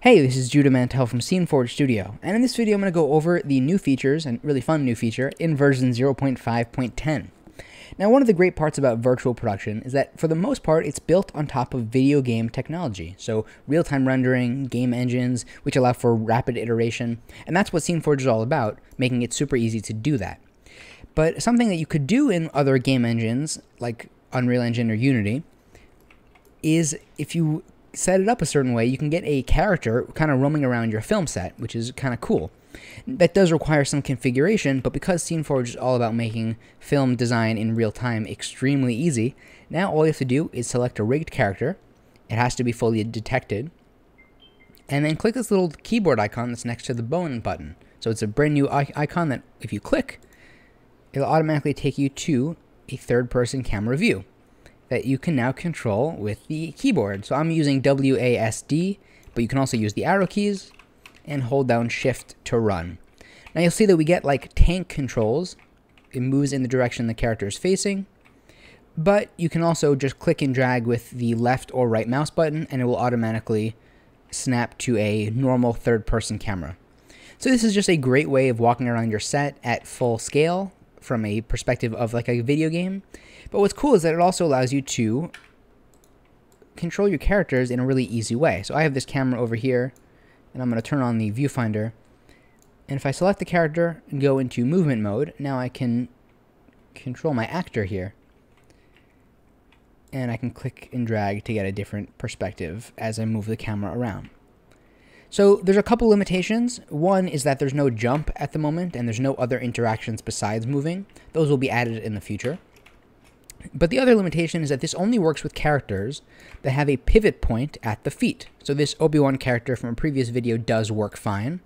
Hey, this is Judah Mantel from SceneForge Studio, and in this video I'm going to go over the new features, and really fun new feature, in version 0.5.10. Now, one of the great parts about virtual production is that, for the most part, it's built on top of video game technology, so real-time rendering, game engines, which allow for rapid iteration, and that's what SceneForge is all about, making it super easy to do that. But something that you could do in other game engines, like Unreal Engine or Unity, is if you set it up a certain way, you can get a character kind of roaming around your film set, which is kind of cool. That does require some configuration, but because SceneForge is all about making film design in real time extremely easy, now all you have to do is select a rigged character. It has to be fully detected, and then click this little keyboard icon that's next to the bone button. So it's a brand new icon that if you click, it'll automatically take you to a third-person camera view that you can now control with the keyboard. So I'm using WASD, but you can also use the arrow keys and hold down Shift to run. Now you'll see that we get like tank controls. It moves in the direction the character is facing, but you can also just click and drag with the left or right mouse button and it will automatically snap to a normal third-person camera. So this is just a great way of walking around your set at full scale from a perspective of like a video game. But what's cool is that it also allows you to control your characters in a really easy way. So I have this camera over here, and I'm going to turn on the viewfinder. And if I select the character and go into movement mode, now I can control my actor here. And I can click and drag to get a different perspective as I move the camera around. So there's a couple limitations. One is that there's no jump at the moment, and there's no other interactions besides moving. Those will be added in the future. But the other limitation is that this only works with characters that have a pivot point at the feet. So this Obi-Wan character from a previous video does work fine.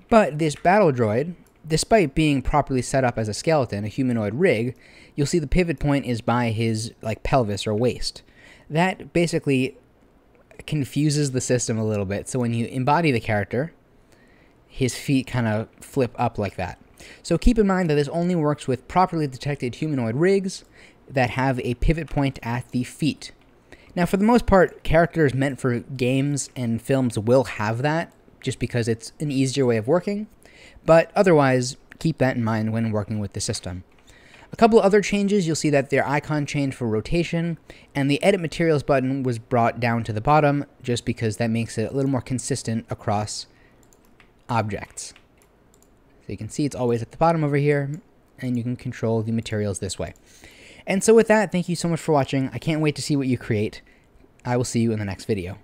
But this battle droid, despite being properly set up as a skeleton, a humanoid rig, you'll see the pivot point is by his like pelvis or waist. That basically confuses the system a little bit. So when you embody the character, his feet kind of flip up like that. So keep in mind that this only works with properly detected humanoid rigs that have a pivot point at the feet. Now, for the most part, characters meant for games and films will have that, just because it's an easier way of working. But otherwise, keep that in mind when working with the system. A couple of other changes, you'll see that their icon changed for rotation, and the Edit Materials button was brought down to the bottom, just because that makes it a little more consistent across objects. So you can see it's always at the bottom over here, and you can control the materials this way. And so with that, thank you so much for watching. I can't wait to see what you create. I will see you in the next video.